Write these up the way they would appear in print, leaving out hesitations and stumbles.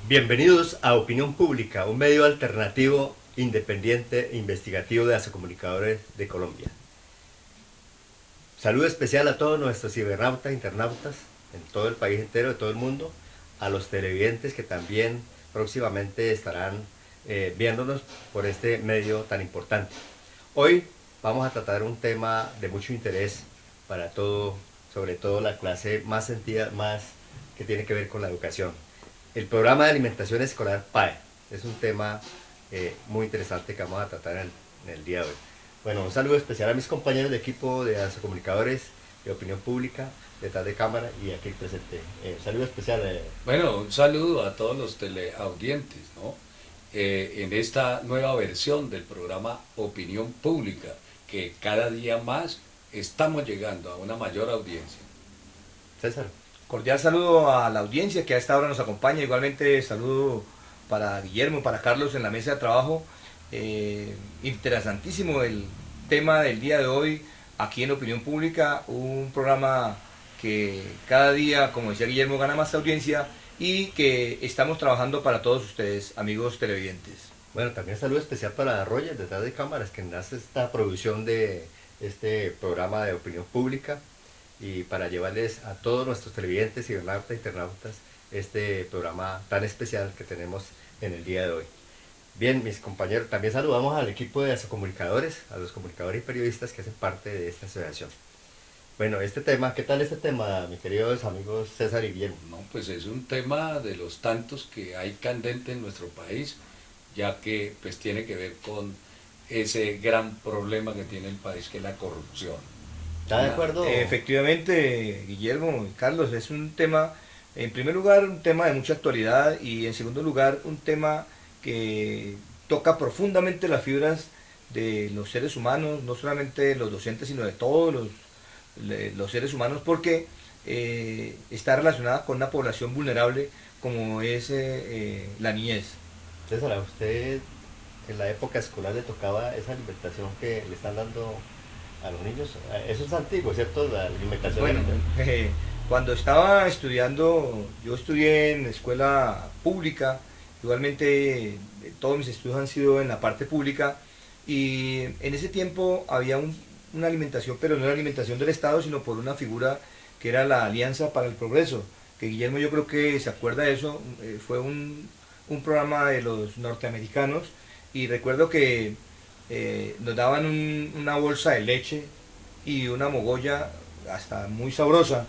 Bienvenidos a Opinión Pública, un medio alternativo, independiente e investigativo de Asocomunicadores de Colombia. Saludo especial a todos nuestros cibernautas, internautas, en todo el país entero, de todo el mundo, a los televidentes que también próximamente estarán viéndonos por este medio tan importante. Hoy vamos a tratar un tema de mucho interés para todo, sobre todo la clase más sentida, más que tiene que ver con la educación. El programa de alimentación escolar PAE es un tema muy interesante que vamos a tratar en el día de hoy. Bueno, un saludo especial a mis compañeros de equipo de Asocomunicadores, de Opinión Pública, detrás de cámara y aquí presente. Un saludo especial. Bueno, un saludo a todos los teleaudientes, ¿no? En esta nueva versión del programa Opinión Pública, que cada día más estamos llegando a una mayor audiencia. César. Cordial saludo a la audiencia que a esta hora nos acompaña. Igualmente saludo para Guillermo, para Carlos en la mesa de trabajo. Interesantísimo el tema del día de hoy aquí en Opinión Pública, un programa que cada día, como decía Guillermo, gana más audiencia y que estamos trabajando para todos ustedes, amigos televidentes. Bueno, también saludo especial para Roger, detrás de cámaras, que nace esta producción de este programa de Opinión Pública y para llevarles a todos nuestros televidentes, cibernautas, internautas, este programa tan especial que tenemos en el día de hoy. Bien, mis compañeros, también saludamos al equipo de Asocomunicadores, a los comunicadores y periodistas que hacen parte de esta asociación. Bueno, este tema, ¿qué tal este tema, mis queridos amigos César y Guillermo? No, pues es un tema de los tantos que hay candente en nuestro país, ya que pues tiene que ver con ese gran problema que tiene el país, que es la corrupción. ¿Está de acuerdo? Efectivamente, Guillermo y Carlos, es un tema, en primer lugar, un tema de mucha actualidad y en segundo lugar, un tema que toca profundamente las fibras de los seres humanos, no solamente de los docentes, sino de todos los seres humanos, porque está relacionada con una población vulnerable como es la niñez. César, a usted en la época escolar le tocaba esa alimentación que le están dando a los niños. Eso es antiguo, ¿cierto? La alimentación. Bueno, cuando estaba estudiando, yo estudié en escuela pública, igualmente todos mis estudios han sido en la parte pública y en ese tiempo había una alimentación, pero no era alimentación del Estado, sino por una figura que era la Alianza para el Progreso, que Guillermo yo creo que se acuerda de eso, fue un programa de los norteamericanos y recuerdo que nos daban una bolsa de leche y una mogolla hasta muy sabrosa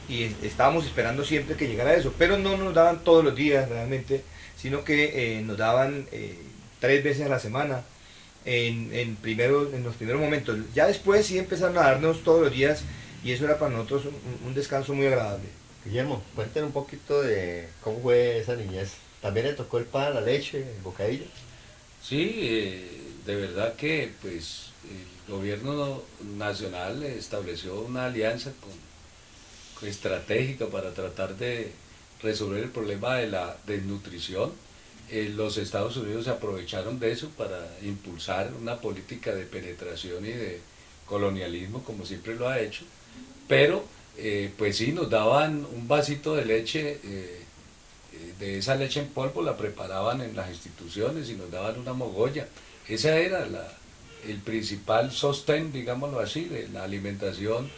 y estábamos esperando siempre que llegara eso, pero no nos daban todos los días realmente, sino que nos daban 3 veces a la semana en los primeros momentos. Ya después sí empezaron a darnos todos los días y eso era para nosotros un descanso muy agradable. Guillermo, cuéntenos un poquito de cómo fue esa niñez. ¿También le tocó el pan, la leche, el bocadillo? Sí, de verdad que pues el gobierno nacional estableció una alianza estratégica para tratar de resolver el problema de la desnutrición. Los Estados Unidos se aprovecharon de eso para impulsar una política de penetración y de colonialismo, como siempre lo ha hecho, pero pues sí, nos daban un vasito de leche, de esa leche en polvo la preparaban en las instituciones y nos daban una mogolla. Esa era el principal sostén, digámoslo así, de la alimentación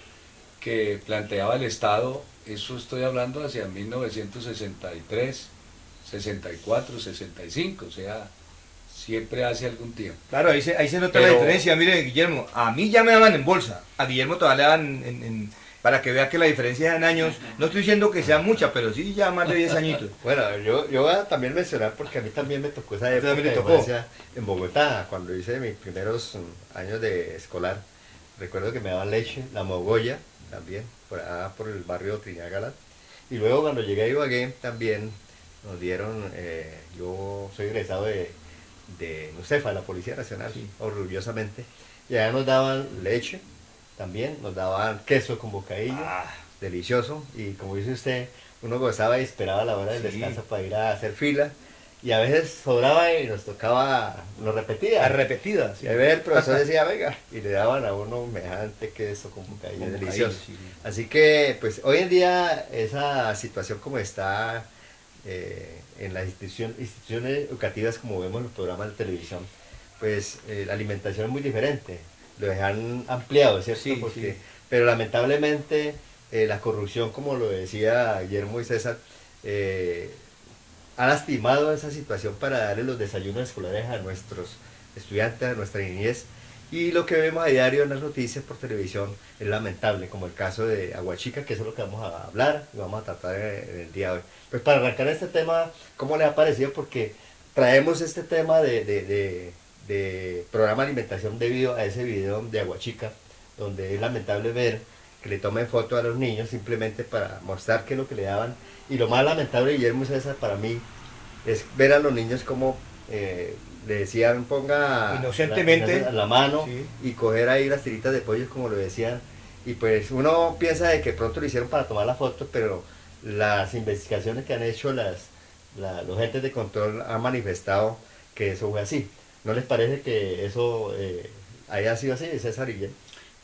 que planteaba el Estado. Eso estoy hablando hacia 1963, 64, 65, o sea, siempre hace algún tiempo. Claro, ahí se nota la diferencia. Mire, Guillermo, a mí ya me daban en bolsa, a Guillermo todavía le daban para que vea que la diferencia en años, no estoy diciendo que sea mucha, pero sí ya más de 10 añitos. Bueno, yo voy a también mencionar porque a mí también me tocó esa época de infancia en Bogotá, cuando hice mis primeros años de escolar. Recuerdo que me daban leche, la mogolla también, por el barrio Trinidad Galán. Y luego cuando llegué a Ibagué también nos dieron, yo soy egresado de NUCEFA, la Policía Nacional, sí, orgullosamente, y allá nos daban leche, también nos daban queso con bocadillo, delicioso, y como dice usted, uno gozaba y esperaba la hora del descanso para ir a hacer fila, y a veces sobraba y nos tocaba, nos repetía. A repetidas. Sí. Y a ver, el profesor decía, venga, y le daban a uno mejante queso con bocadillo, delicioso. Sí. Así que, pues, hoy en día esa situación como está en las instituciones educativas, como vemos en los programas de televisión, pues la alimentación es muy diferente. Lo han ampliado, ¿cierto? Sí, Porque, sí. pero lamentablemente la corrupción, como lo decía Guillermo y César, ha lastimado esa situación para darle los desayunos escolares a nuestros estudiantes, a nuestra niñez. Y lo que vemos a diario en las noticias por televisión es lamentable, como el caso de Aguachica, que eso es lo que vamos a hablar y vamos a tratar en el día de hoy. Pues para arrancar este tema, ¿cómo les ha parecido? Porque traemos este tema de programa de alimentación debido a ese video de Aguachica, donde es lamentable ver que le tomen fotos a los niños simplemente para mostrar qué es lo que le daban. Y lo más lamentable, Guillermo César, para mí, es ver a los niños como le decían ponga inocentemente la mano, sí, y coger ahí las tiritas de pollo como lo decían, y pues uno piensa de que pronto lo hicieron para tomar la foto, pero las investigaciones que han hecho los entes de control han manifestado que eso fue así. ¿No les parece que eso haya sido así, César y Guillermo?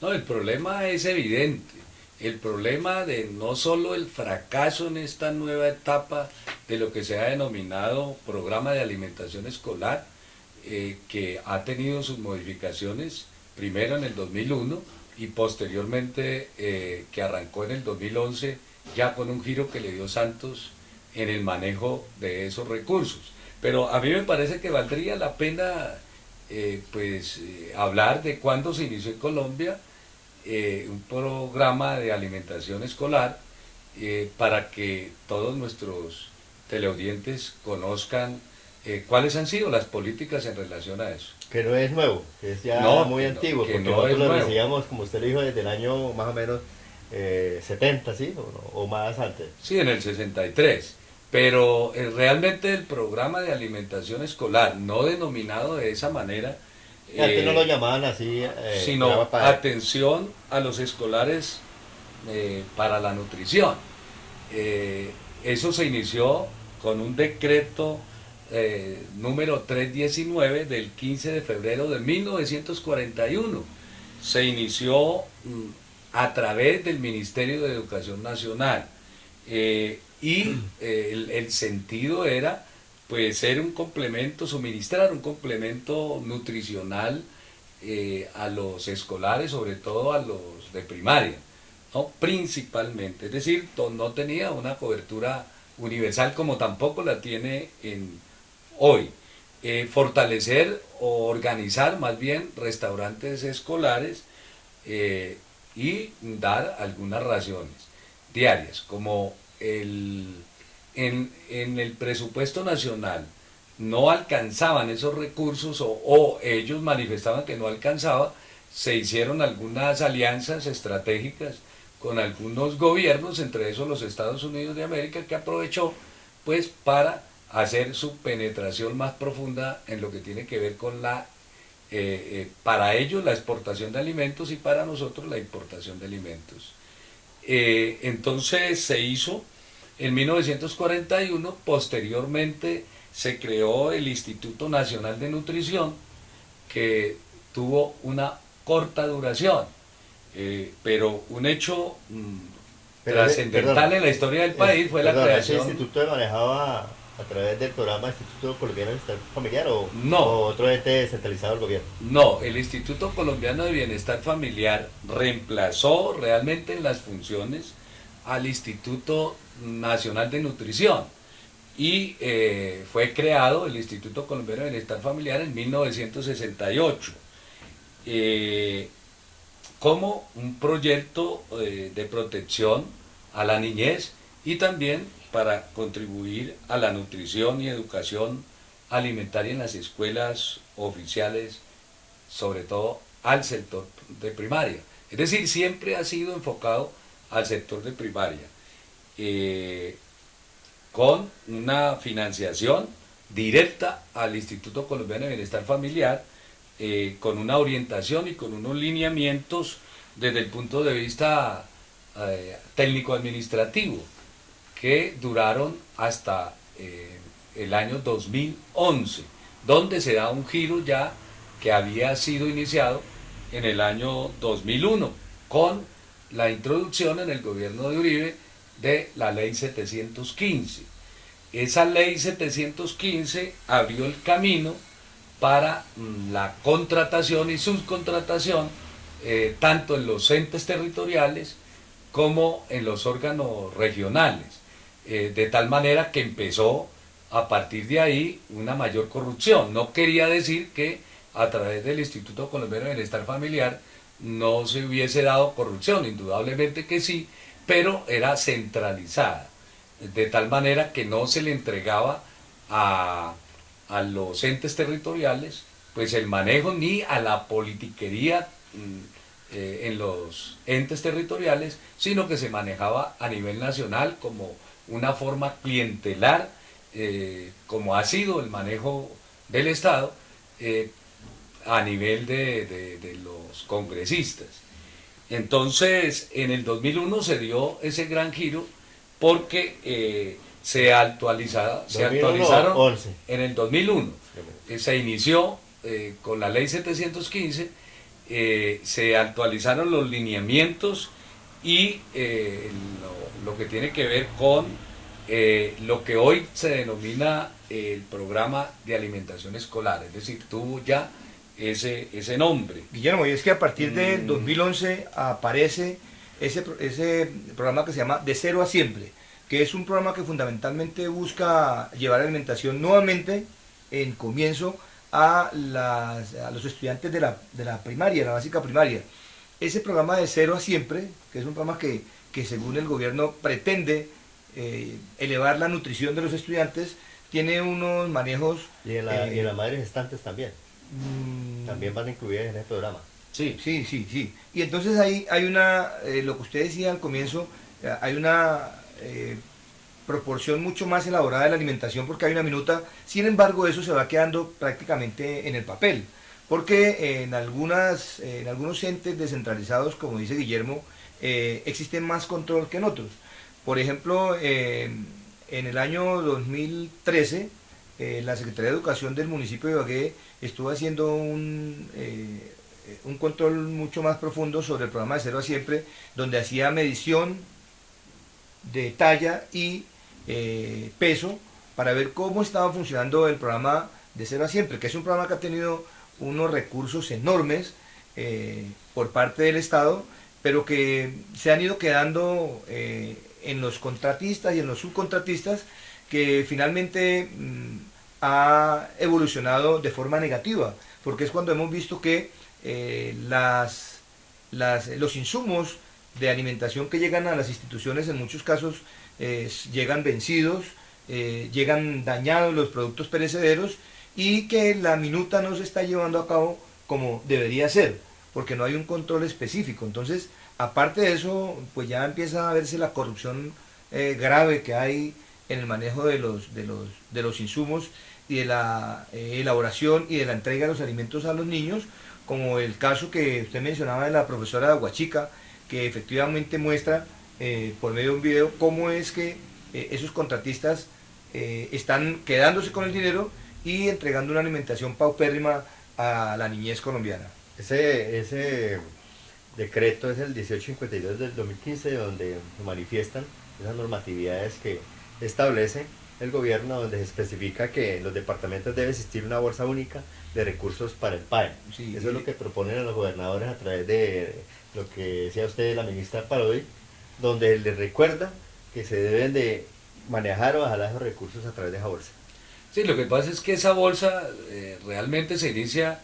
No, el problema es evidente. El problema de no solo el fracaso en esta nueva etapa de lo que se ha denominado programa de alimentación escolar, que ha tenido sus modificaciones primero en el 2001 y posteriormente que arrancó en el 2011 ya con un giro que le dio Santos en el manejo de esos recursos. Pero a mí me parece que valdría la pena hablar de cuándo se inició en Colombia un programa de alimentación escolar para que todos nuestros teleaudientes conozcan cuáles han sido las políticas en relación a eso. Que no es nuevo, que es ya No, muy que antiguo, no, que porque no nosotros es lo nuevo. recibíamos, como usted lo dijo, desde el año más o menos 70, ¿sí? O más antes. Sí, en el 63. Pero realmente el programa de alimentación escolar, no denominado de esa manera, Y antes no lo llamaban así, sino programa para- atención a los escolares para la nutrición. Eso se inició con un decreto número 319 del 15 de febrero de 1941. Se inició a través del Ministerio de Educación Nacional el sentido era pues ser un complemento, suministrar un complemento nutricional a los escolares, sobre todo a los de primaria, ¿no? Principalmente, es decir, no tenía una cobertura universal como tampoco la tiene hoy. Fortalecer o organizar más bien restaurantes escolares y dar algunas raciones diarias, como en el presupuesto nacional no alcanzaban esos recursos o ellos manifestaban que no alcanzaba, se hicieron algunas alianzas estratégicas con algunos gobiernos, entre esos los Estados Unidos de América, que aprovechó pues para hacer su penetración más profunda en lo que tiene que ver con para ellos la exportación de alimentos y para nosotros la importación de alimentos. Entonces se hizo en 1941, posteriormente se creó el Instituto Nacional de Nutrición, que tuvo una corta duración, pero un hecho trascendental en la historia del país fue la creación. ¿Ese instituto se manejaba a través del programa Instituto Colombiano de Bienestar Familiar No. o otro ente descentralizado del gobierno? No, el Instituto Colombiano de Bienestar Familiar reemplazó realmente en las funciones al Instituto Nacional de Nutrición y fue creado el Instituto Colombiano de Bienestar Familiar en 1968 como un proyecto de protección a la niñez y también para contribuir a la nutrición y educación alimentaria en las escuelas oficiales, sobre todo al sector de primaria. Es decir, siempre ha sido enfocado al sector de primaria, con una financiación directa al Instituto Colombiano de Bienestar Familiar, con una orientación y con unos lineamientos desde el punto de vista técnico-administrativo, que duraron hasta el año 2011, donde se da un giro ya que había sido iniciado en el año 2001, con la introducción en el gobierno de Uribe de la ley 715. esa ley 715 abrió el camino para la contratación y subcontratación, tanto en los entes territoriales como en los órganos regionales, de tal manera que empezó a partir de ahí una mayor corrupción. No quería decir que a través del Instituto Colombiano de Bienestar Familiar no se hubiese dado corrupción, indudablemente que sí, pero era centralizada, de tal manera que no se le entregaba a los entes territoriales pues el manejo ni a la politiquería en los entes territoriales, sino que se manejaba a nivel nacional como una forma clientelar, como ha sido el manejo del Estado a nivel de los congresistas. Entonces, en el 2001 se dio ese gran giro porque se actualizaron en el 2001. Se inició con la ley 715, se actualizaron los lineamientos y lo que tiene que ver con lo que hoy se denomina el programa de alimentación escolar, es decir, tuvo ya ese nombre. Guillermo, y es que a partir del 2011 aparece ese programa que se llama De Cero a Siempre, que es un programa que fundamentalmente busca llevar alimentación nuevamente en comienzo a los estudiantes de la primaria, la básica primaria. Ese programa De Cero a Siempre, que es un programa que según el gobierno pretende elevar la nutrición de los estudiantes, tiene unos manejos... Y en las madres gestantes también. También van incluidas en este programa. Sí. Y entonces ahí hay una, lo que usted decía al comienzo, hay una proporción mucho más elaborada de la alimentación porque hay una minuta. Sin embargo, eso se va quedando prácticamente en el papel, porque en algunos entes descentralizados, como dice Guillermo, existe más control que en otros. Por ejemplo, en el año 2013, la Secretaría de Educación del municipio de Ibagué estuvo haciendo un control mucho más profundo sobre el programa De Cero a Siempre, donde hacía medición de talla y peso para ver cómo estaba funcionando el programa De Cero a Siempre, que es un programa que ha tenido unos recursos enormes por parte del Estado, pero que se han ido quedando en los contratistas y en los subcontratistas, que finalmente ha evolucionado de forma negativa, porque es cuando hemos visto que los insumos de alimentación que llegan a las instituciones en muchos casos llegan vencidos, llegan dañados los productos perecederos, y que la minuta no se está llevando a cabo como debería ser, porque no hay un control específico. Entonces, aparte de eso, pues ya empieza a verse la corrupción grave que hay en el manejo de los insumos y de la elaboración y de la entrega de los alimentos a los niños, como el caso que usted mencionaba de la profesora de Aguachica, que efectivamente muestra por medio de un video cómo es que esos contratistas están quedándose con el dinero y entregando una alimentación paupérrima a la niñez colombiana. Ese decreto es el 1852 del 2015, donde se manifiestan esas normatividades que establece el gobierno, donde se especifica que en los departamentos debe existir una bolsa única de recursos para el PAE. Sí, eso es lo que proponen a los gobernadores a través de lo que decía usted, la ministra Parodi, donde les recuerda que se deben de manejar o jalar esos recursos a través de esa bolsa. Sí, lo que pasa es que esa bolsa realmente se inicia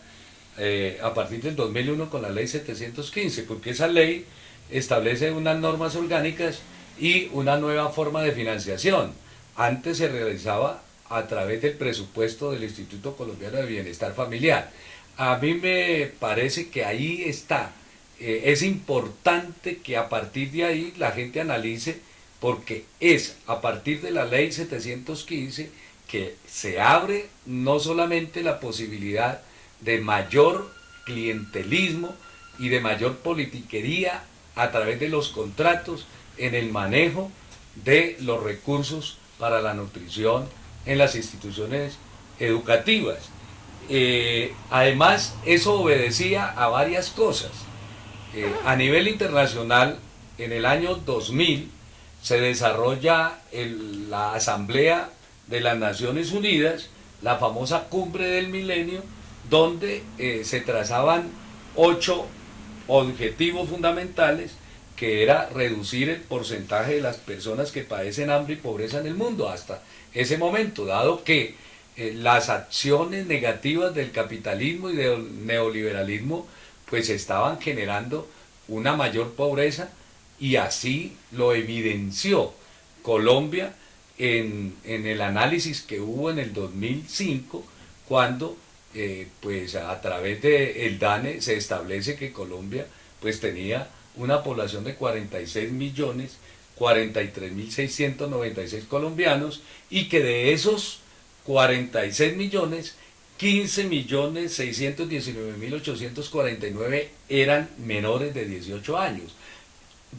a partir del 2001 con la ley 715, porque esa ley establece unas normas orgánicas y una nueva forma de financiación. Antes se realizaba a través del presupuesto del Instituto Colombiano de Bienestar Familiar. A mí me parece que ahí está. Es importante que a partir de ahí la gente analice, porque es a partir de la ley 715 que se abre no solamente la posibilidad de mayor clientelismo y de mayor politiquería a través de los contratos en el manejo de los recursos para la nutrición en las instituciones educativas. Además, eso obedecía a varias cosas. A nivel internacional, en el año 2000 se desarrolla la Asamblea de las Naciones Unidas, la famosa Cumbre del Milenio, donde se trazaban 8 objetivos fundamentales, que era reducir el porcentaje de las personas que padecen hambre y pobreza en el mundo hasta ese momento, dado que las acciones negativas del capitalismo y del neoliberalismo pues estaban generando una mayor pobreza, y así lo evidenció Colombia en el análisis que hubo en el 2005, cuando pues a través del DANE se establece que Colombia pues tenía una población de 46 millones 43.696 colombianos, y que de esos 46 millones 15.619.849 eran menores de 18 años.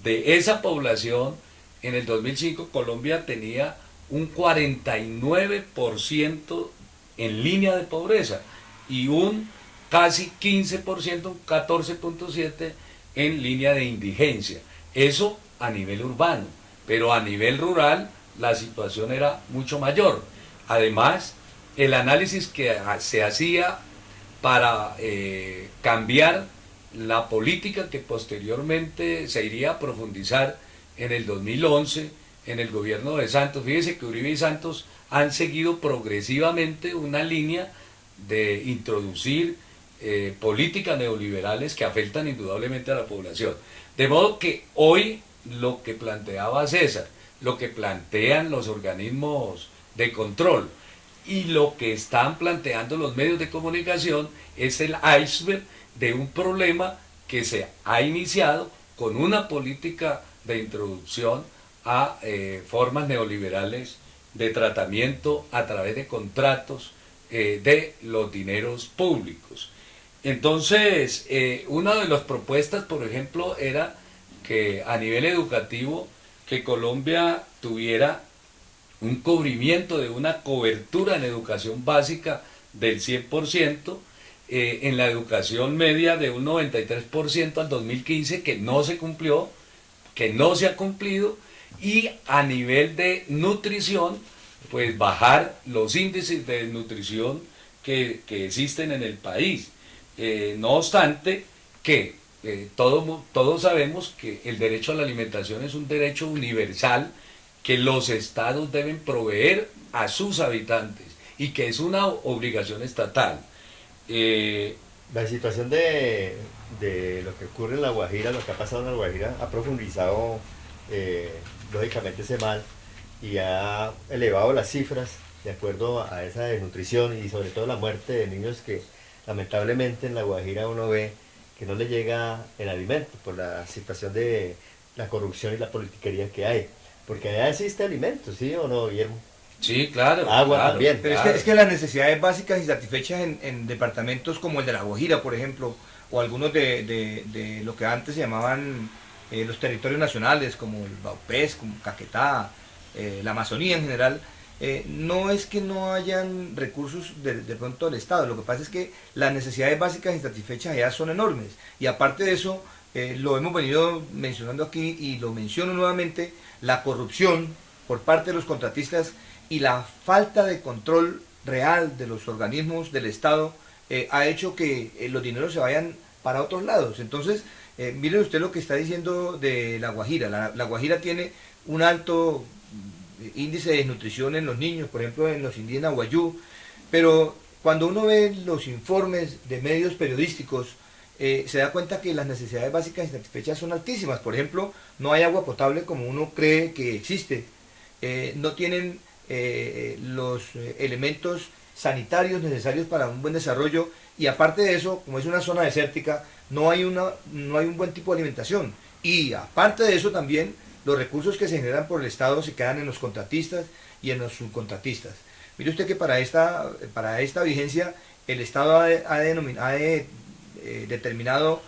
De esa población, en el 2005 Colombia tenía un 49% en línea de pobreza y un casi 15%, un 14.7% en línea de indigencia. Eso a nivel urbano, pero a nivel rural la situación era mucho mayor. Además, el análisis que se hacía para cambiar la política que posteriormente se iría a profundizar en el 2011 en el gobierno de Santos. Fíjese que Uribe y Santos han seguido progresivamente una línea de introducir políticas neoliberales que afectan indudablemente a la población. De modo que hoy lo que planteaba César, lo que plantean los organismos de control y lo que están planteando los medios de comunicación es el iceberg de un problema que se ha iniciado con una política de introducción a formas neoliberales de tratamiento a través de contratos de los dineros públicos. Entonces, una de las propuestas, por ejemplo, era que a nivel educativo, que Colombia tuviera un cubrimiento de una cobertura en educación básica del 100%, en la educación media de un 93% al 2015, que no se cumplió, que no se ha cumplido, y a nivel de nutrición, pues bajar los índices de desnutrición que existen en el país. No obstante que todos sabemos que el derecho a la alimentación es un derecho universal que los estados deben proveer a sus habitantes y que es una obligación estatal. La situación de lo que ocurre en La Guajira, lo que ha pasado en La Guajira, ha profundizado lógicamente ese mal y ha elevado las cifras de acuerdo a esa desnutrición y sobre todo la muerte de niños que lamentablemente en La Guajira uno ve que no le llega el alimento por la situación de la corrupción y la politiquería que hay. Porque allá existe alimento, ¿sí o no, Guillermo? Sí, claro. Agua claro, también. Pero claro. es que las necesidades básicas y satisfechas en departamentos como el de La Guajira, por ejemplo, o algunos de lo que antes se llamaban los territorios nacionales, como el Baupés, como Caquetá, la Amazonía en general, no es que no hayan recursos de pronto del Estado, lo que pasa es que las necesidades básicas insatisfechas allá son enormes, y aparte de eso, lo hemos venido mencionando aquí y lo menciono nuevamente, la corrupción por parte de los contratistas y la falta de control real de los organismos del Estado ha hecho que los dineros se vayan para otros lados. Entonces, mire usted lo que está diciendo de La Guajira. La Guajira tiene un alto índice de desnutrición en los niños, por ejemplo en los indígenas Wayuu, pero cuando uno ve los informes de medios periodísticos, se da cuenta que las necesidades básicas insatisfechas son altísimas. Por ejemplo, no hay agua potable como uno cree que existe, no tienen los elementos sanitarios necesarios para un buen desarrollo, y aparte de eso, como es una zona desértica, no hay un buen tipo de alimentación, y aparte de eso también los recursos que se generan por el Estado se quedan en los contratistas y en los subcontratistas. Mire usted que para esta vigencia el Estado ha determinado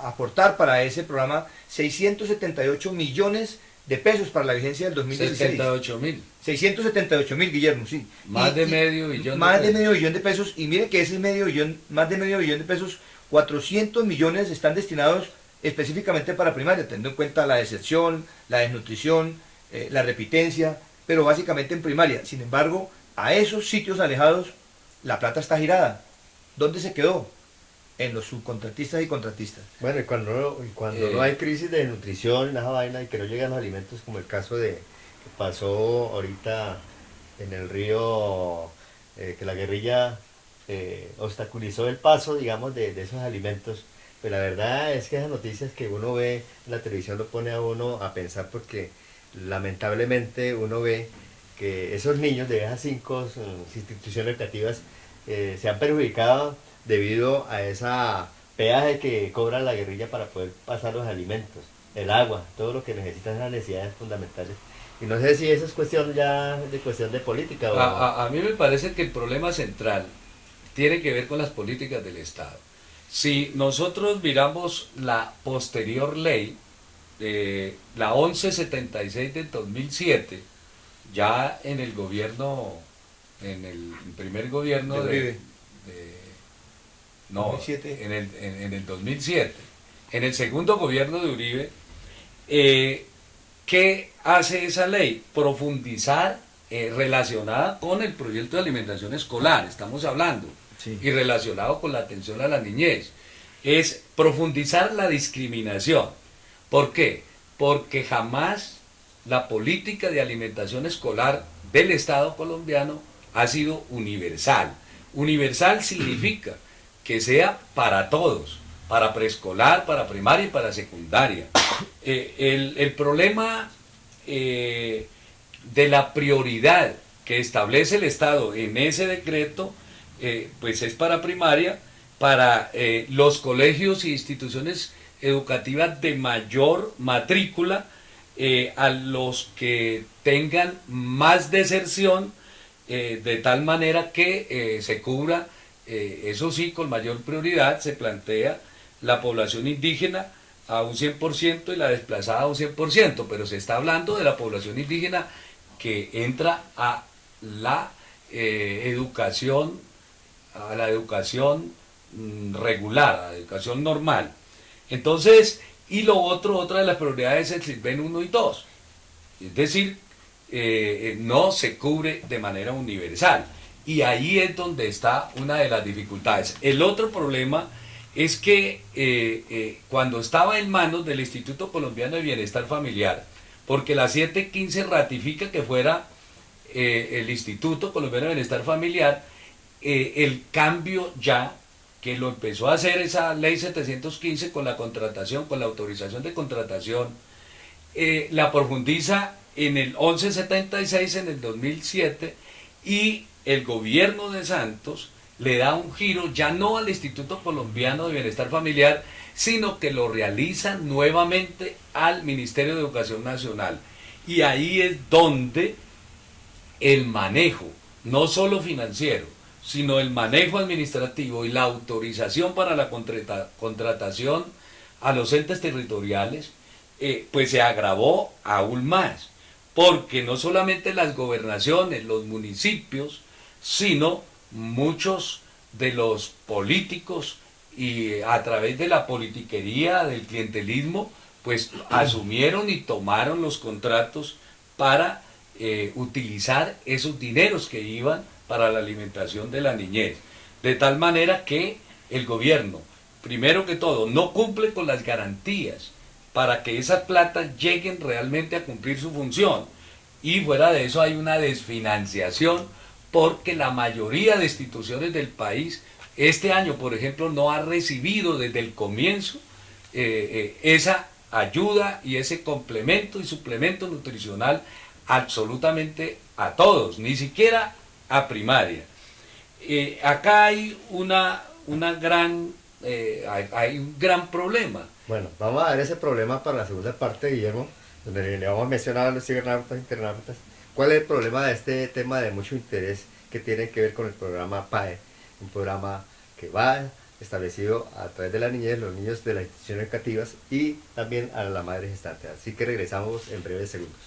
aportar para ese programa 678 millones de pesos para la vigencia del 2016. 78.000. 678.000, Guillermo, sí. Más de medio billón. Más de medio billón de pesos. Y mire que ese más de medio billón de pesos, 400 millones están destinados específicamente para primaria, teniendo en cuenta la deserción, la desnutrición, la repitencia, pero básicamente en primaria. Sin embargo, a esos sitios alejados, la plata está girada. ¿Dónde se quedó? En los subcontratistas y contratistas. Bueno, y cuando no hay crisis de nutrición en esa vaina y que no llegan los alimentos, como el caso que pasó ahorita en el río, que la guerrilla obstaculizó el paso, digamos, de esos alimentos. Pero la verdad es que esas noticias que uno ve en la televisión lo pone a uno a pensar, porque lamentablemente uno ve que esos niños de esas 5 instituciones educativas se han perjudicado debido a esa peaje que cobra la guerrilla para poder pasar los alimentos, el agua, todo lo que necesitan, esas necesidades fundamentales. Y no sé si eso es cuestión de política. A mí me parece que el problema central tiene que ver con las políticas del Estado. Si nosotros miramos la posterior ley, la 1176 del 2007, ya en el gobierno, en el primer gobierno de 2007. En el 2007, en el segundo gobierno de Uribe, ¿qué hace esa ley? Profundizar relacionada con el proyecto de alimentación escolar, estamos hablando, sí, y relacionado con la atención a la niñez. Es profundizar la discriminación. ¿Por qué? Porque jamás la política de alimentación escolar del Estado colombiano ha sido universal. Universal significa que sea para todos, para preescolar, para primaria y para secundaria. El problema de la prioridad que establece el Estado en ese decreto, pues es para primaria, para los colegios e instituciones educativas de mayor matrícula, a los que tengan más deserción, de tal manera que se cubra, eso sí, con mayor prioridad se plantea la población indígena a un 100% y la desplazada a un 100%, pero se está hablando de la población indígena que entra a la educación regular, a la educación normal. Entonces, y otra de las prioridades es el SISBEN 1 y 2, es decir, no se cubre de manera universal, y ahí es donde está una de las dificultades. El otro problema es que cuando estaba en manos del Instituto Colombiano de Bienestar Familiar, porque la 715 ratifica que fuera el Instituto Colombiano de Bienestar Familiar, el cambio ya que lo empezó a hacer esa ley 715 con la contratación, con la autorización de contratación, la profundiza en el 1176 en el 2007, y el gobierno de Santos le da un giro ya no al Instituto Colombiano de Bienestar Familiar, sino que lo realiza nuevamente al Ministerio de Educación Nacional. Y ahí es donde el manejo, no solo financiero, sino el manejo administrativo y la autorización para la contratación a los entes territoriales, pues se agravó aún más, porque no solamente las gobernaciones, los municipios, sino muchos de los políticos, y a través de la politiquería, del clientelismo, pues asumieron y tomaron los contratos para utilizar esos dineros que iban para la alimentación de la niñez. De tal manera que el gobierno, primero que todo, no cumple con las garantías para que esas plata lleguen realmente a cumplir su función. Y fuera de eso hay una desfinanciación, porque la mayoría de instituciones del país, este año, por ejemplo, no ha recibido desde el comienzo esa ayuda y ese complemento y suplemento nutricional absolutamente a todos, ni siquiera a primaria. Acá hay hay un gran problema. Bueno, vamos a ver ese problema para la segunda parte, Guillermo, donde le vamos a mencionar a los cibernautas, internautas, cuál es el problema de este tema de mucho interés que tiene que ver con el programa PAE, un programa que va establecido a través de la niñez, los niños de las instituciones educativas y también a la madre gestante. Así que regresamos en breves segundos.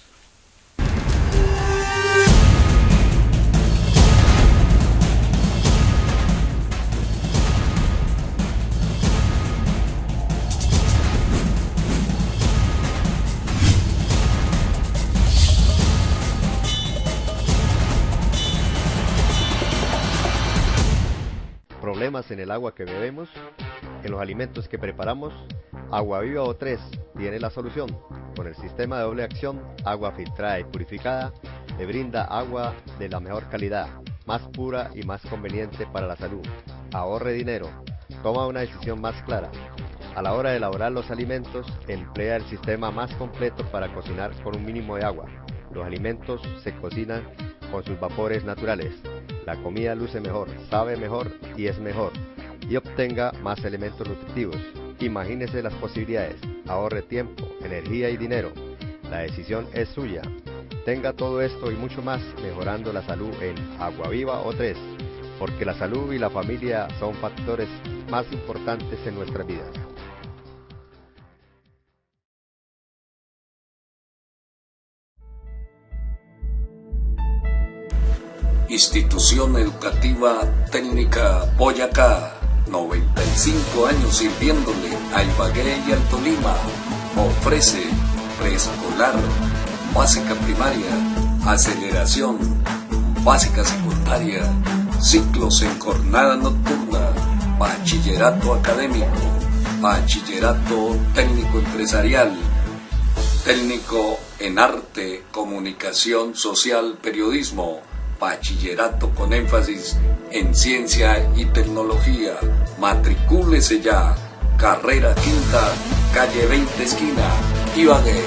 problemas en el agua que bebemos, en los alimentos que preparamos, Aguaviva O3 tiene la solución. Con el sistema de doble acción, agua filtrada y purificada, le brinda agua de la mejor calidad, más pura y más conveniente para la salud. Ahorre dinero, toma una decisión más clara. A la hora de elaborar los alimentos, emplea el sistema más completo para cocinar con un mínimo de agua. Los alimentos se cocinan con sus vapores naturales. La comida luce mejor, sabe mejor y es mejor. Y obtenga más elementos nutritivos. Imagínese las posibilidades. Ahorre tiempo, energía y dinero. La decisión es suya. Tenga todo esto y mucho más mejorando la salud en Aguaviva O3. Porque la salud y la familia son factores más importantes en nuestras vidas. Institución Educativa Técnica Boyacá, 95 años sirviéndole a Ibagué y al Tolima. Ofrece preescolar, básica primaria, aceleración, básica secundaria, ciclos en jornada nocturna, bachillerato académico, bachillerato técnico empresarial, técnico en arte, comunicación social, periodismo, bachillerato con énfasis en ciencia y tecnología. Matricúlese ya. Carrera Quinta, calle 20 esquina, Ibagué.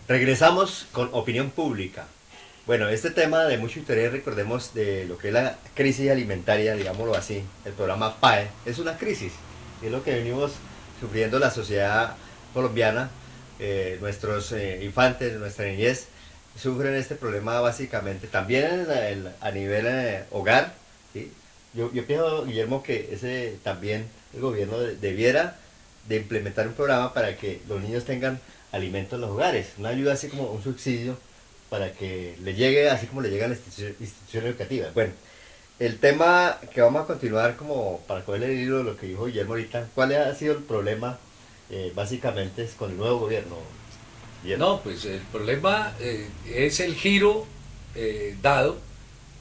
Regresamos con opinión pública. Bueno, este tema de mucho interés, recordemos de lo que es la crisis alimentaria, digámoslo así, el programa PAE, es una crisis, es lo que venimos sufriendo la sociedad colombiana, nuestros infantes, nuestra niñez, sufren este problema básicamente, también a nivel hogar, ¿sí? Yo pienso, Guillermo, que ese también el gobierno debiera de implementar un programa para que los niños tengan alimentos en los hogares, una ayuda así como un subsidio para que le llegue así como le llega a la institución educativa. Bueno, el tema que vamos a continuar como para coger el hilo de lo que dijo Guillermo ahorita, ¿cuál ha sido el problema básicamente es con el nuevo gobierno? Guillermo. No, pues el problema es el giro dado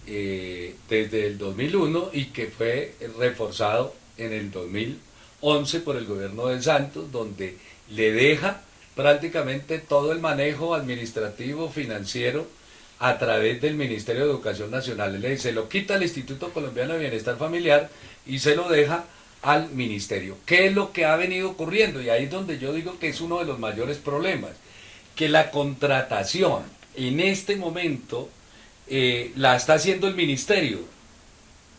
desde el 2001 y que fue reforzado en el 2011 por el gobierno de Santos, donde le deja prácticamente todo el manejo administrativo, financiero, a través del Ministerio de Educación Nacional. Se lo quita al Instituto Colombiano de Bienestar Familiar y se lo deja al Ministerio. ¿Qué es lo que ha venido ocurriendo? Y ahí es donde yo digo que es uno de los mayores problemas, que la contratación en este momento la está haciendo el Ministerio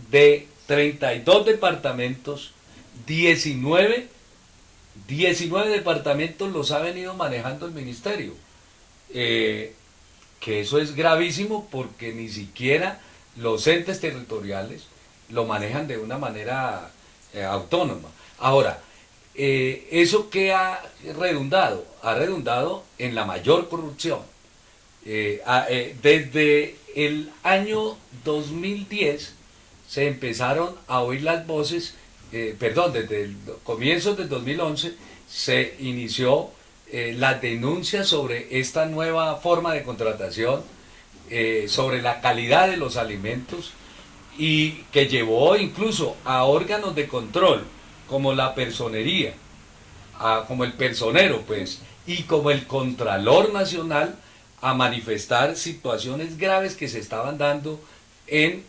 de 32 departamentos, 19 departamentos los ha venido manejando el ministerio, que eso es gravísimo porque ni siquiera los entes territoriales lo manejan de una manera autónoma. Ahora, ¿eso qué ha redundado? Ha redundado en la mayor corrupción. Desde el año 2010 se empezaron a oír las voces. Desde el comienzo del 2011 se inició la denuncia sobre esta nueva forma de contratación, sobre la calidad de los alimentos y que llevó incluso a órganos de control como la personería, como el personero pues, y como el Contralor Nacional a manifestar situaciones graves que se estaban dando en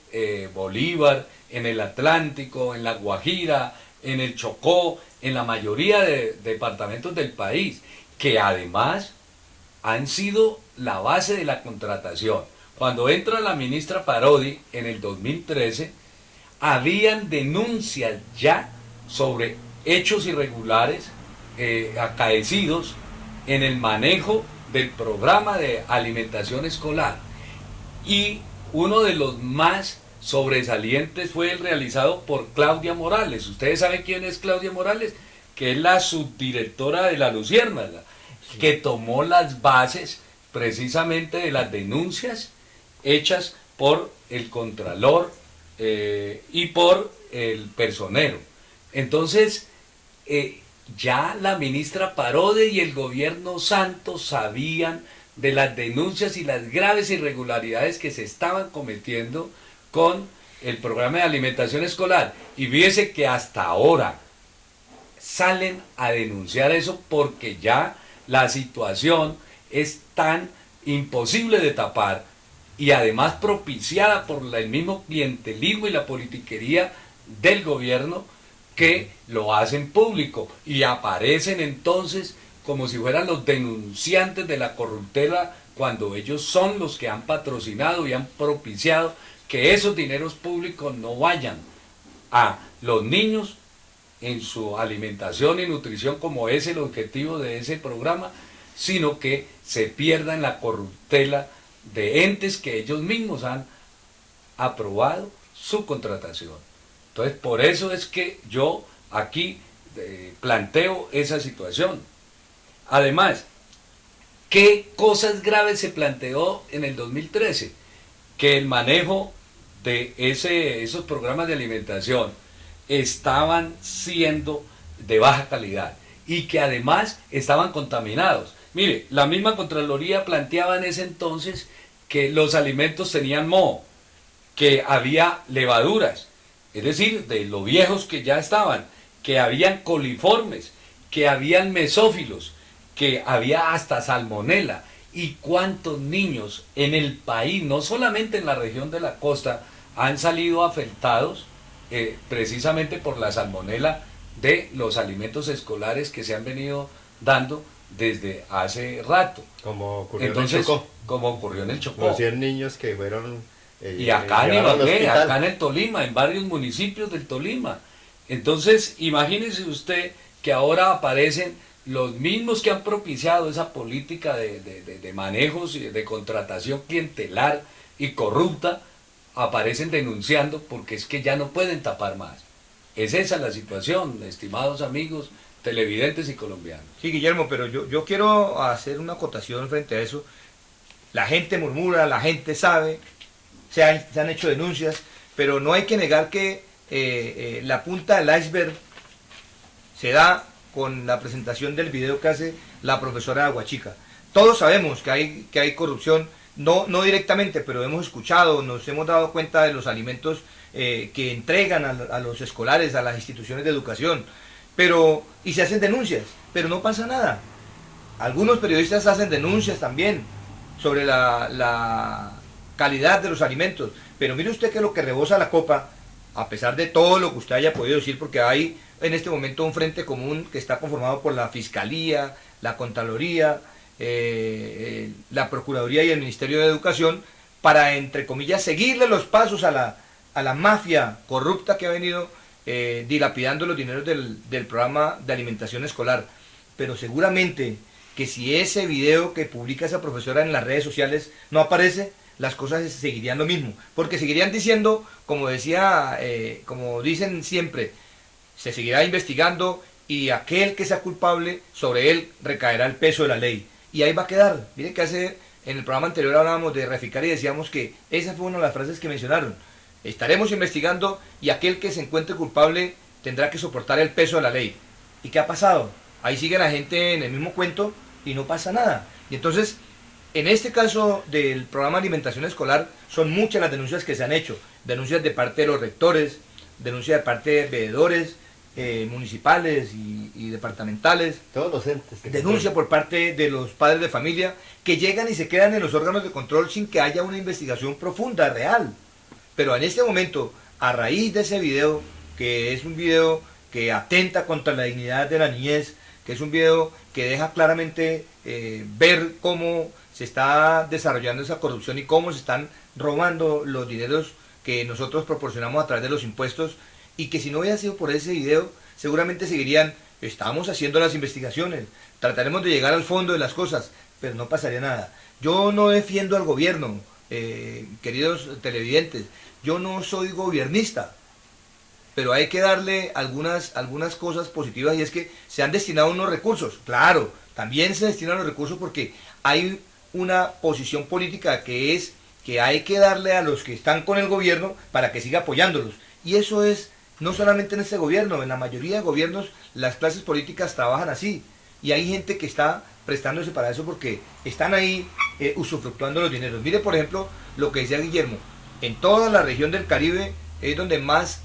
Bolívar, en el Atlántico, en la Guajira, en el Chocó, en la mayoría de departamentos del país, que además han sido la base de la contratación. cuando entra la ministra Parodi en el 2013, habían denuncias ya sobre hechos irregulares acaecidos en el manejo del programa de alimentación escolar. Y uno de los más sobresalientes fue el realizado por Claudia Morales. ¿Ustedes saben quién es Claudia Morales? Que es la subdirectora de la Luciérnaga, que tomó las bases precisamente de las denuncias hechas por el Contralor y por el personero. Entonces, ya la ministra Parodi y el gobierno Santos sabían de las denuncias y las graves irregularidades que se estaban cometiendo con el programa de alimentación escolar. Y fíjese que hasta ahora salen a denunciar eso porque ya la situación es tan imposible de tapar y además propiciada por el mismo clientelismo y la politiquería del gobierno, que lo hacen público y aparecen entonces como si fueran los denunciantes de la corruptela, cuando ellos son los que han patrocinado y han propiciado que esos dineros públicos no vayan a los niños en su alimentación y nutrición, como es el objetivo de ese programa, sino que se pierda en la corruptela de entes que ellos mismos han aprobado su contratación. Entonces, por eso es que yo aquí planteo esa situación. Además, ¿qué cosas graves se planteó en el 2013? Que el manejo de esos programas de alimentación estaban siendo de baja calidad y que además estaban contaminados. Mire, la misma Contraloría planteaba en ese entonces que los alimentos tenían moho, que había levaduras, es decir, de lo viejos que ya estaban, que habían coliformes, que habían mesófilos, que había hasta salmonela. ¿Y cuántos niños en el país, no solamente en la región de la costa, han salido afectados precisamente por la salmonela de los alimentos escolares que se han venido dando desde hace rato? Como ocurrió Entonces, en el Chocó. como ocurrió en el Chocó. Los 100 niños que fueron... Y acá en Ibagué, acá en el Tolima, en varios municipios del Tolima. Entonces, imagínese usted que ahora aparecen los mismos que han propiciado esa política de manejos y de contratación clientelar y corrupta, aparecen denunciando porque es que ya no pueden tapar más. Es esa la situación, estimados amigos televidentes y colombianos. Sí, Guillermo, pero yo quiero hacer una acotación frente a eso. La gente murmura, la gente sabe, se han hecho denuncias, pero no hay que negar que la punta del iceberg se da con la presentación del video que hace la profesora Aguachica. Todos sabemos que hay corrupción, no directamente, pero hemos escuchado, nos hemos dado cuenta de los alimentos que entregan a los escolares, a las instituciones de educación, y se hacen denuncias, pero no pasa nada. Algunos periodistas hacen denuncias también sobre la calidad de los alimentos, pero mire usted que lo que rebosa la copa, a pesar de todo lo que usted haya podido decir, porque hay en este momento un frente común que está conformado por la Fiscalía, la Contraloría, la Procuraduría y el Ministerio de Educación, para, entre comillas, seguirle los pasos a la mafia corrupta que ha venido dilapidando los dineros del programa de alimentación escolar. Pero seguramente que si ese video que publica esa profesora en las redes sociales no aparece, las cosas seguirían lo mismo, porque seguirían diciendo, como dicen siempre, se seguirá investigando y aquel que sea culpable, sobre él recaerá el peso de la ley. Y ahí va a quedar. Miren que en el programa anterior hablábamos de Reficar y decíamos que esa fue una de las frases que mencionaron. Estaremos investigando y aquel que se encuentre culpable tendrá que soportar el peso de la ley. ¿Y qué ha pasado? Ahí sigue la gente en el mismo cuento y no pasa nada. Y entonces, en este caso del programa de alimentación escolar, son muchas las denuncias que se han hecho. Denuncias de parte de los rectores, denuncias de parte de veedores municipales y departamentales. Todos los entes. Denuncia por parte de los padres de familia que llegan y se quedan en los órganos de control sin que haya una investigación profunda, real. Pero en este momento, a raíz de ese video, que es un video que atenta contra la dignidad de la niñez, que es un video que deja claramente ver cómo se está desarrollando esa corrupción y cómo se están robando los dineros que nosotros proporcionamos a través de los impuestos, y que si no hubiera sido por ese video, seguramente seguirían, estamos haciendo las investigaciones, trataremos de llegar al fondo de las cosas, pero no pasaría nada. Yo no defiendo al gobierno, queridos televidentes, yo no soy gobiernista, pero hay que darle algunas cosas positivas, y es que se han destinado unos recursos. Claro, también se destinan los recursos porque hay una posición política que es que hay que darle a los que están con el gobierno para que siga apoyándolos. Y eso es no solamente en este gobierno, en la mayoría de gobiernos las clases políticas trabajan así. Y hay gente que está prestándose para eso porque están ahí usufructuando los dineros. Mire, por ejemplo, lo que decía Guillermo, en toda la región del Caribe es donde más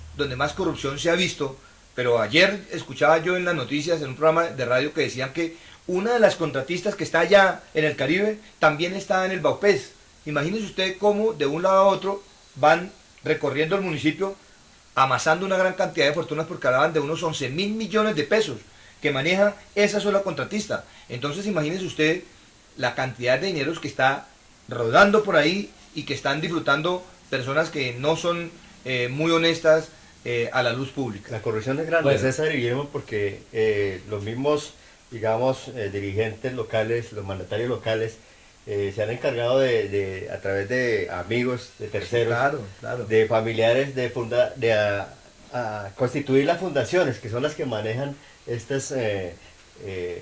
corrupción se ha visto, pero ayer escuchaba yo en las noticias, en un programa de radio, que decían que una de las contratistas que está allá en el Caribe también está en el Baupés. Imagínese usted cómo de un lado a otro van recorriendo el municipio amasando una gran cantidad de fortunas, porque hablaban de unos 11.000 millones de pesos que maneja esa sola contratista. Entonces imagínese usted la cantidad de dineros que está rodando por ahí y que están disfrutando personas que no son muy honestas a la luz pública. La corrupción es grande, bueno, César y Guillermo, porque los mismos, digamos, dirigentes locales, los mandatarios locales, se han encargado a través de amigos, de terceros, claro. de familiares, a constituir las fundaciones, que son las que manejan estas...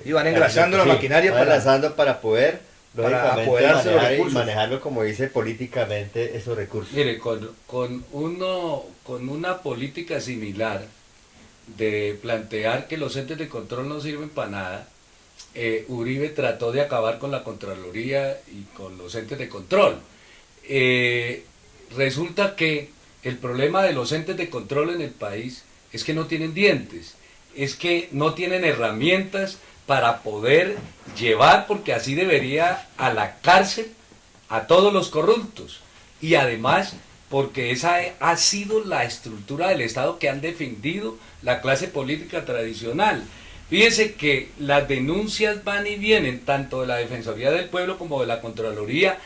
y van engrasando la maquinaria para poder, lógicamente, manejarlo, como dice, políticamente esos recursos. Mire, con una política similar de plantear que los entes de control no sirven para nada, Uribe trató de acabar con la Contraloría y con los entes de control. Resulta que el problema de los entes de control en el país es que no tienen dientes, es que no tienen herramientas para poder llevar, porque así debería, a la cárcel a todos los corruptos, y además porque esa ha sido la estructura del Estado que han defendido la clase política tradicional. Fíjense que las denuncias van y vienen, tanto de la Defensoría del Pueblo como de la Contraloría,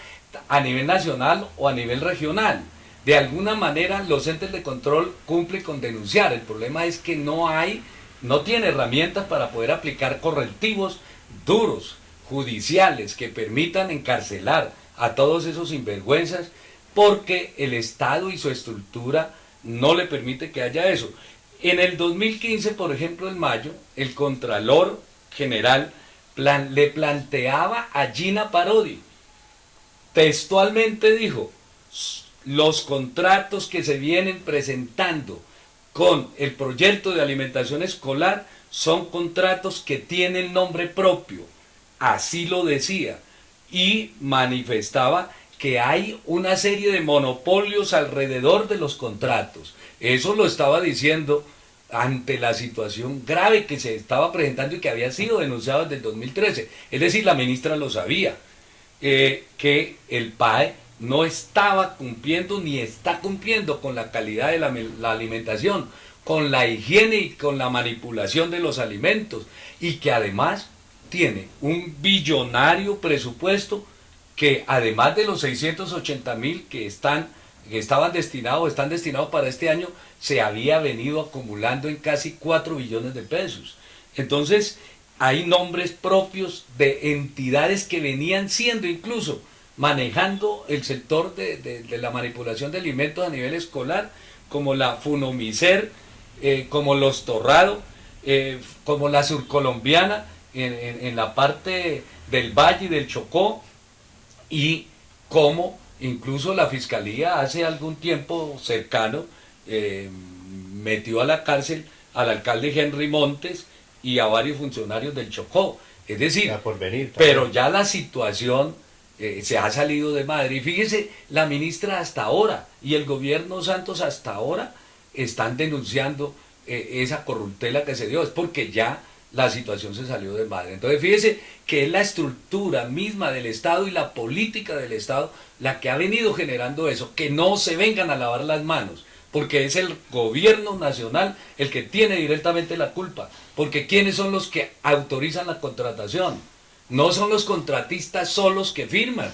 a nivel nacional o a nivel regional. De alguna manera los entes de control cumplen con denunciar. El problema es que no tiene herramientas para poder aplicar correctivos duros, judiciales, que permitan encarcelar a todos esos sinvergüenzas, porque el Estado y su estructura no le permite que haya eso. En el 2015, por ejemplo, en mayo, el Contralor General le planteaba a Gina Parodi, textualmente dijo: los contratos que se vienen presentando con el proyecto de alimentación escolar son contratos que tienen nombre propio, así lo decía, y manifestaba que hay una serie de monopolios alrededor de los contratos. Eso lo estaba diciendo ante la situación grave que se estaba presentando y que había sido denunciado desde el 2013. Es decir, la ministra lo sabía, que el PAE no estaba cumpliendo ni está cumpliendo con la calidad de la alimentación, con la higiene y con la manipulación de los alimentos, y que además tiene un billonario presupuesto que, además de los 680.000 que están destinados para este año, se había venido acumulando en casi 4 billones de pesos. Entonces hay nombres propios de entidades que venían siendo incluso manejando el sector de la manipulación de alimentos a nivel escolar, como la Funomicer, como los Torrado, como la Surcolombiana en la parte del Valle y del Chocó, y como incluso la Fiscalía hace algún tiempo cercano metió a la cárcel al alcalde Henry Montes y a varios funcionarios del Chocó. Es decir, pero ya la situación se ha salido de madre. Y fíjese, la ministra hasta ahora y el gobierno Santos hasta ahora están denunciando esa corruptela que se dio. Es porque ya la situación se salió de madre. Entonces fíjese que es la estructura misma del Estado y la política del Estado la que ha venido generando eso, que no se vengan a lavar las manos, porque es el gobierno nacional el que tiene directamente la culpa, porque ¿quiénes son los que autorizan la contratación? No son los contratistas solos que firman,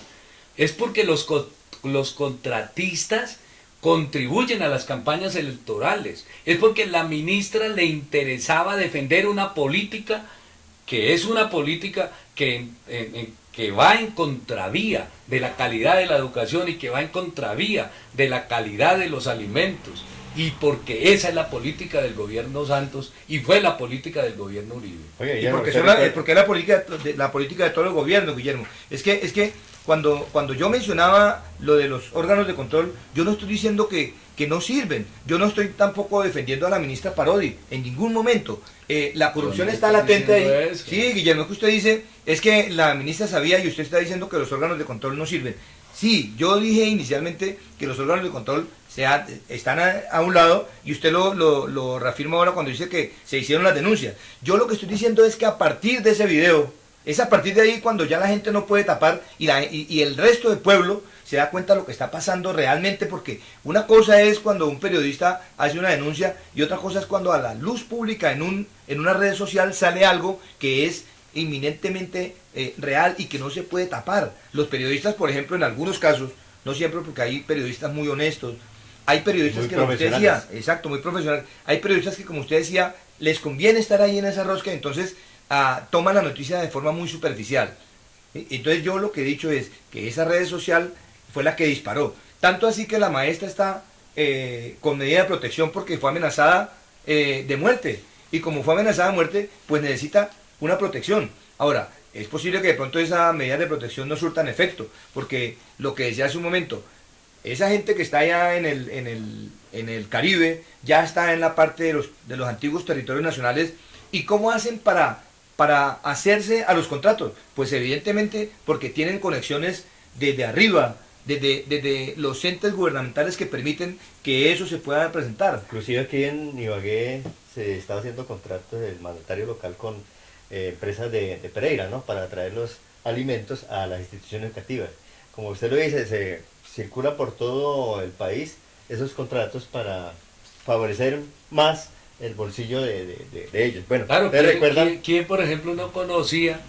es porque los contratistas contribuyen a las campañas electorales, es porque la ministra le interesaba defender una política que es una política que va en contravía de la calidad de la educación y que va en contravía de la calidad de los alimentos, y porque esa es la política del gobierno Santos y fue la política del gobierno Uribe. Oye, y porque es la política de todos los gobiernos, Guillermo. Es que cuando yo mencionaba lo de los órganos de control, yo no estoy diciendo que no sirven. Yo no estoy tampoco defendiendo a la ministra Parodi en ningún momento. La corrupción está latente ahí. Eso. Sí, Guillermo, lo que usted dice es que la ministra sabía y usted está diciendo que los órganos de control no sirven. Sí, yo dije inicialmente que los órganos de control están a un lado, y usted lo reafirma ahora cuando dice que se hicieron las denuncias. Yo lo que estoy diciendo es que a partir de ese video, es a partir de ahí cuando ya la gente no puede tapar y el resto del pueblo se da cuenta de lo que está pasando realmente, porque una cosa es cuando un periodista hace una denuncia y otra cosa es cuando a la luz pública en una red social sale algo que es inminentemente real y que no se puede tapar. Los periodistas, por ejemplo, en algunos casos, no siempre, porque hay periodistas muy honestos, hay periodistas muy que, como usted decía, exacto, muy profesionales, hay periodistas que, como usted decía, les conviene estar ahí en esa rosca, entonces toman la noticia de forma muy superficial. Entonces yo lo que he dicho es que esa red social fue la que disparó, tanto así que la maestra está con medida de protección porque fue amenazada de muerte, y como fue amenazada de muerte, pues necesita una protección. Ahora, es posible que de pronto esa medida de protección no surtan efecto, porque lo que decía hace un momento, esa gente que está allá en el Caribe, ya está en la parte de los antiguos territorios nacionales. ¿Y cómo hacen para hacerse a los contratos? Pues evidentemente porque tienen conexiones desde arriba, desde los entes gubernamentales que permiten que eso se pueda presentar. Inclusive aquí en Ibagué se está haciendo contratos del mandatario local con empresas de Pereira, ¿no? Para traer los alimentos a las instituciones educativas. Como usted lo dice, se circula por todo el país esos contratos para favorecer más el bolsillo de ellos. Bueno, claro, ¿recuerdan? ¿Quién, por ejemplo, no conocía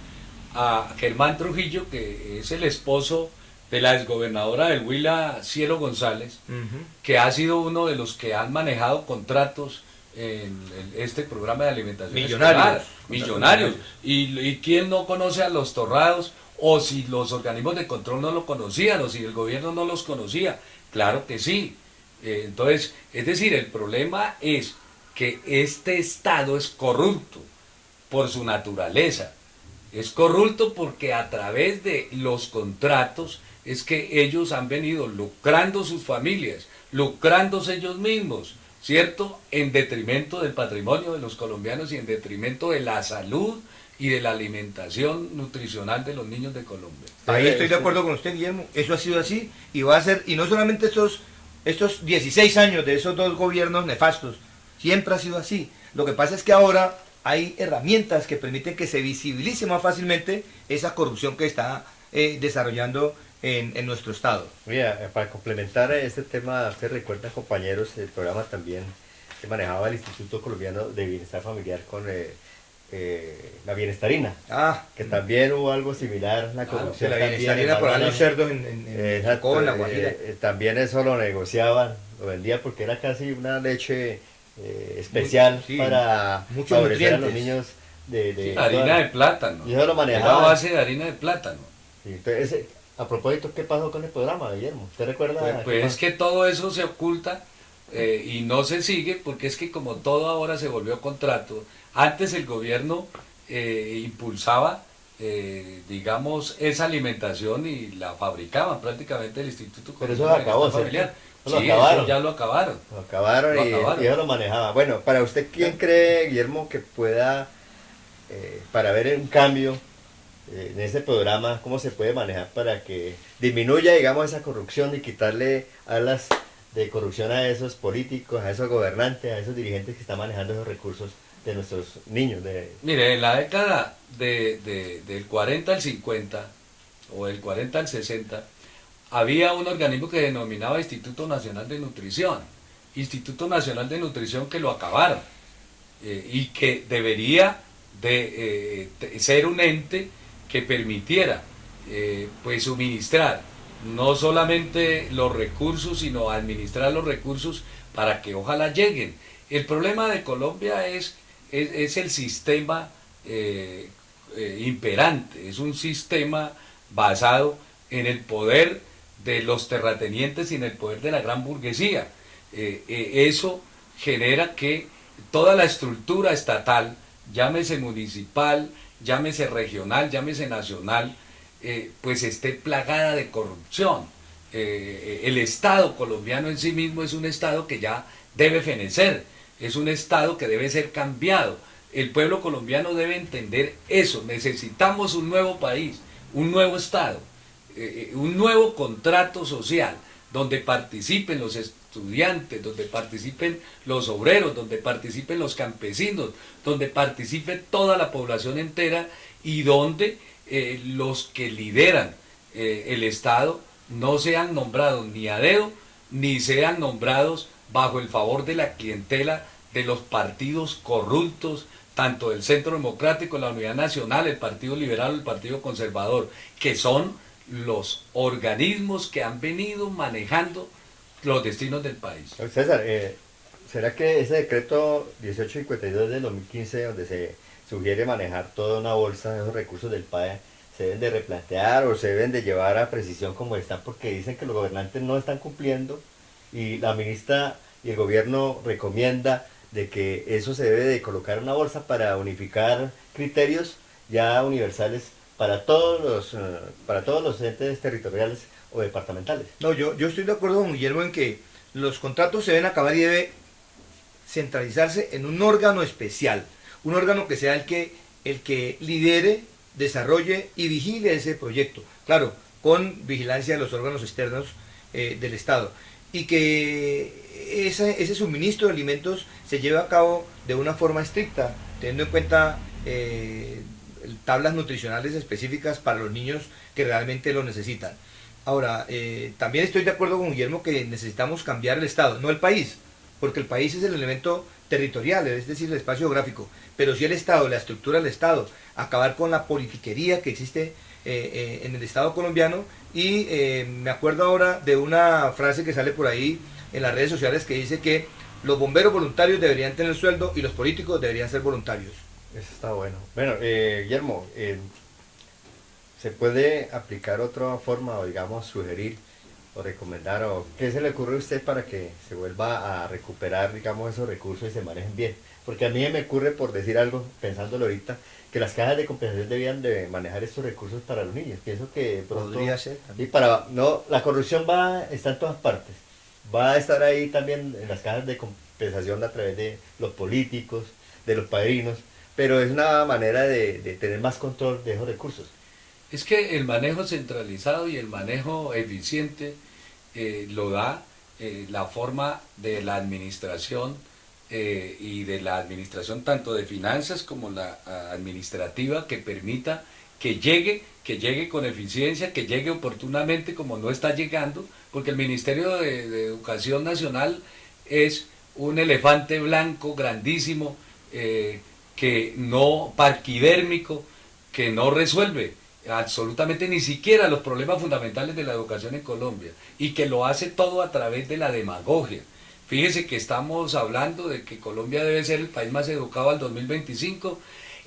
a Germán Trujillo, que es el esposo de la exgobernadora del Huila, Cielo González, que ha sido uno de los que han manejado contratos en este programa de alimentación millonarios. ¿Y quién no conoce a los Torrados? O si los organismos de control no lo conocían, o si el gobierno no los conocía. Claro que sí. Entonces, es decir, el problema es que este Estado es corrupto por su naturaleza. Es corrupto porque a través de los contratos es que ellos han venido lucrando sus familias, lucrándose ellos mismos, ¿cierto? En detrimento del patrimonio de los colombianos y en detrimento de la salud y de la alimentación nutricional de los niños de Colombia. Ahí estoy de acuerdo con usted, Guillermo. Eso ha sido así y va a ser, y no solamente estos 16 años de esos dos gobiernos nefastos, siempre ha sido así. Lo que pasa es que ahora hay herramientas que permiten que se visibilice más fácilmente esa corrupción que está desarrollando en nuestro estado. Mira, para complementar este tema, usted recuerda, compañeros, el programa también que manejaba el Instituto Colombiano de Bienestar Familiar con la bienestarina, que también hubo algo similar, la corrupción. La bienestarina por los cerdos en La Guajira. También eso lo negociaban, lo vendían porque era casi una leche especial para favorecer a los niños de harina de plátano. Y eso lo manejaba. Era base de harina de plátano. Sí, entonces, a propósito, ¿qué pasó con el programa, Guillermo? ¿Usted recuerda? Pues es que todo eso se oculta y no se sigue porque es que como todo ahora se volvió contrato. Antes el gobierno impulsaba, digamos, esa alimentación y la fabricaban prácticamente el Instituto Colombiano de Bienestar Familiar. Eso ya lo acabaron. Lo acabaron y ya lo manejaba. Bueno, para usted, ¿quién cree, Guillermo, que pueda, para ver un cambio en ese programa, cómo se puede manejar para que disminuya, digamos, esa corrupción y quitarle alas de corrupción a esos políticos, a esos gobernantes, a esos dirigentes que están manejando esos recursos de nuestros niños? Mire, en la década del 40 al 50 o del 40 al 60 había un organismo que denominaba Instituto Nacional de Nutrición, que lo acabaron y que debería de ser un ente que permitiera pues suministrar no solamente los recursos, sino administrar los recursos para que ojalá lleguen. El problema de Colombia es el sistema imperante, es un sistema basado en el poder de los terratenientes y en el poder de la gran burguesía. Eso genera que toda la estructura estatal, llámese municipal, llámese regional, llámese nacional, pues esté plagada de corrupción. El Estado colombiano en sí mismo es un Estado que ya debe fenecer, es un Estado que debe ser cambiado. El pueblo colombiano debe entender eso. Necesitamos un nuevo país, un nuevo Estado, un nuevo contrato social, donde participen los estudiantes, donde participen los obreros, donde participen los campesinos, donde participe toda la población entera y donde los que lideran el Estado no sean nombrados ni a dedo, ni sean nombrados bajo el favor de la clientela de los partidos corruptos, tanto del Centro Democrático, la Unidad Nacional, el Partido Liberal o el Partido Conservador, que son los organismos que han venido manejando los destinos del país. César, ¿será que ese decreto 1852 del 2015, donde se sugiere manejar toda una bolsa de esos recursos del PAE, se deben de replantear o se deben de llevar a precisión como están, porque dicen que los gobernantes no están cumpliendo y la ministra y el gobierno recomienda de que eso se debe de colocar en una bolsa para unificar criterios ya universales para todos los entes territoriales o departamentales? No, yo estoy de acuerdo con Guillermo en que los contratos se deben acabar y debe centralizarse en un órgano especial, un órgano que sea el que lidere, desarrolle y vigile ese proyecto, claro, con vigilancia de los órganos externos del Estado, y que ese suministro de alimentos se lleve a cabo de una forma estricta, teniendo en cuenta tablas nutricionales específicas para los niños que realmente lo necesitan. Ahora, también estoy de acuerdo con Guillermo que necesitamos cambiar el Estado, no el país, porque el país es el elemento territorial, es decir, el espacio geográfico, pero sí el Estado, la estructura del Estado, acabar con la politiquería que existe en el Estado colombiano. Y me acuerdo ahora de una frase que sale por ahí en las redes sociales que dice que los bomberos voluntarios deberían tener sueldo y los políticos deberían ser voluntarios. Eso está bueno. Bueno, Guillermo, ¿se puede aplicar otra forma o digamos sugerir o recomendar o qué se le ocurre a usted para que se vuelva a recuperar digamos esos recursos y se manejen bien? Porque a mí me ocurre, por decir algo, pensándolo ahorita, que las cajas de compensación debían de manejar estos recursos para los niños. Pienso que pronto, podría ser también. La corrupción está en todas partes. Va a estar ahí también en las cajas de compensación a través de los políticos, de los padrinos, pero es una manera de tener más control de esos recursos. Es que el manejo centralizado y el manejo eficiente lo da la forma de la administración y de la administración tanto de finanzas como la administrativa, que permita que llegue con eficiencia, que llegue oportunamente como no está llegando, porque el Ministerio de Educación Nacional es un elefante blanco grandísimo, parquidérmico, que no resuelve absolutamente ni siquiera los problemas fundamentales de la educación en Colombia, y que lo hace todo a través de la demagogia. Fíjese que estamos hablando de que Colombia debe ser el país más educado al 2025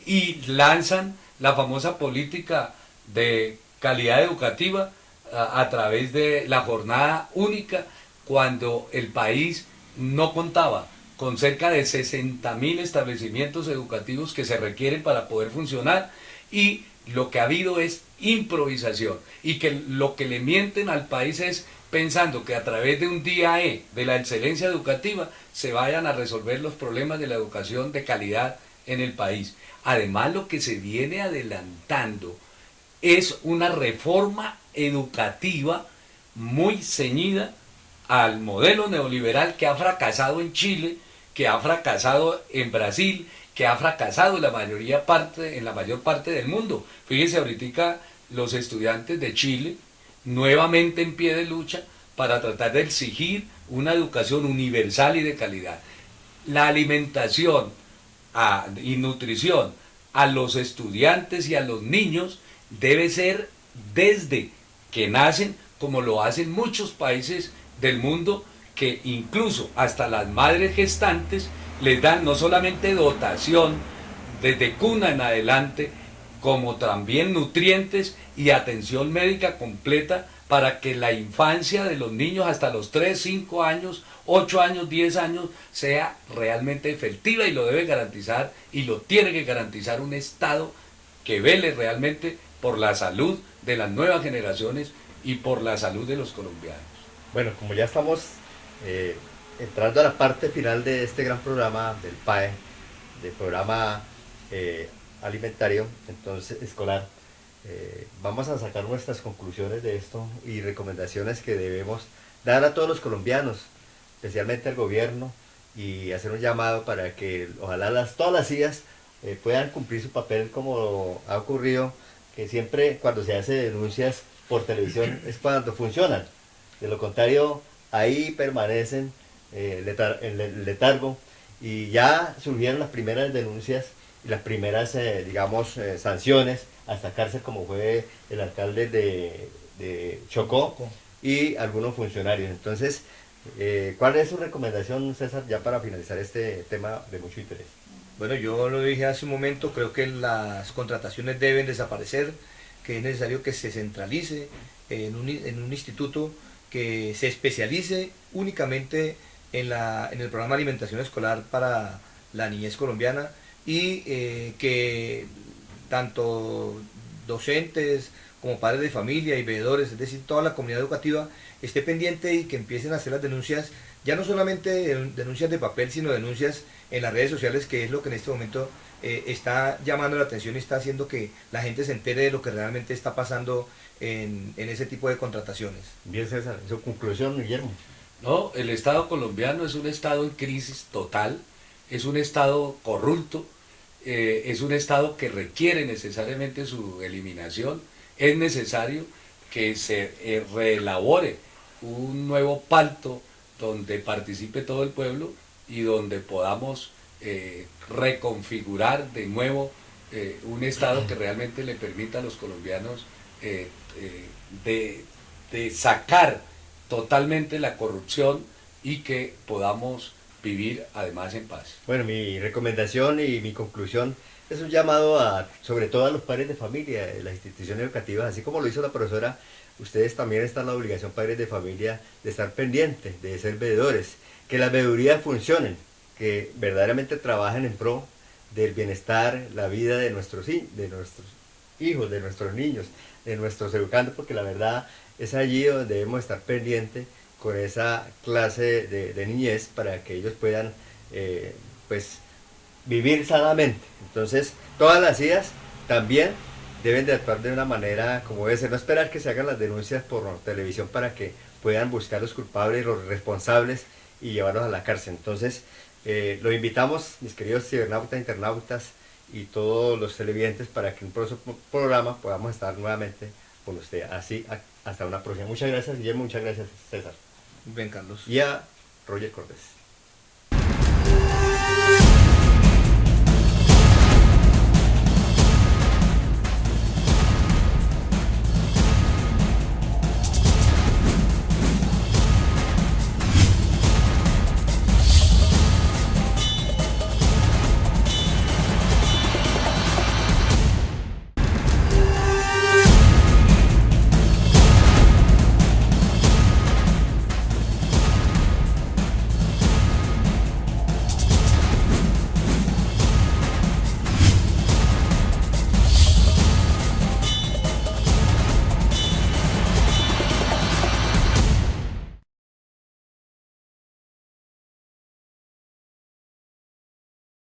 y lanzan la famosa política de calidad educativa a través de la jornada única, cuando el país no contaba con cerca de 60.000 establecimientos educativos que se requieren para poder funcionar, y lo que ha habido es improvisación, y que lo que le mienten al país es pensando que a través de un día de la excelencia educativa se vayan a resolver los problemas de la educación de calidad en el país. Además, lo que se viene adelantando es una reforma educativa muy ceñida al modelo neoliberal que ha fracasado en Chile, que ha fracasado en Brasil, que ha fracasado en la mayor parte del mundo. Fíjense ahorita los estudiantes de Chile nuevamente en pie de lucha para tratar de exigir una educación universal y de calidad. La alimentación y nutrición a los estudiantes y a los niños debe ser desde que nacen, como lo hacen muchos países del mundo, que incluso hasta las madres gestantes les dan no solamente dotación desde cuna en adelante, como también nutrientes y atención médica completa para que la infancia de los niños hasta los 3, 5 años, 8 años, 10 años sea realmente efectiva, y lo debe garantizar y lo tiene que garantizar un Estado que vele realmente por la salud de las nuevas generaciones y por la salud de los colombianos. Bueno, como ya estamos entrando a la parte final de este gran programa del PAE, del programa alimentario, entonces escolar, vamos a sacar nuestras conclusiones de esto y recomendaciones que debemos dar a todos los colombianos, especialmente al gobierno, y hacer un llamado para que ojalá todas las CIAs puedan cumplir su papel, como ha ocurrido, que siempre cuando se hace denuncias por televisión es cuando funcionan. De lo contrario, ahí permanecen en el letargo, y ya surgieron las primeras denuncias y las primeras, sanciones, hasta cárcel, como fue el alcalde de Chocó y algunos funcionarios. Entonces, ¿cuál es su recomendación, César, ya para finalizar este tema de mucho interés? Bueno, yo lo dije hace un momento, creo que las contrataciones deben desaparecer, que es necesario que se centralice en un instituto que se especialice únicamente en el programa de alimentación escolar para la niñez colombiana, y que tanto docentes como padres de familia y veedores, es decir, toda la comunidad educativa, esté pendiente y que empiecen a hacer las denuncias, ya no solamente denuncias de papel, sino denuncias en las redes sociales, que es lo que en este momento está llamando la atención y está haciendo que la gente se entere de lo que realmente está pasando en ese tipo de contrataciones. Bien, César, su conclusión, Guillermo. No, el Estado colombiano es un Estado en crisis total, es un Estado corrupto, es un Estado que requiere necesariamente su eliminación. Es necesario que se reelabore un nuevo pacto donde participe todo el pueblo y donde podamos reconfigurar de nuevo un Estado que realmente le permita a los colombianos de sacar totalmente la corrupción, y que podamos vivir además en paz. Bueno, mi recomendación y mi conclusión es un llamado sobre todo a los padres de familia de las instituciones educativas, así como lo hizo la profesora. Ustedes también están en la obligación, padres de familia, de estar pendientes, de ser veedores, que las veedurías funcionen, que verdaderamente trabajen en pro del bienestar, la vida de nuestros hijos, de nuestros niños, de nuestros educandos, porque la verdad es allí donde debemos estar pendientes con esa clase de niñez, para que ellos puedan vivir sanamente. Entonces, todas las CIAs también deben de actuar de una manera como debe ser, no esperar que se hagan las denuncias por televisión para que puedan buscar los culpables, los responsables, y llevarlos a la cárcel. Entonces, los invitamos, mis queridos cibernautas, internautas y todos los televidentes, para que en un próximo programa podamos estar nuevamente con usted. Así, hasta una próxima. Muchas gracias, Guillermo, muchas gracias, César. Ven, Carlos. Y a Roger Cortés.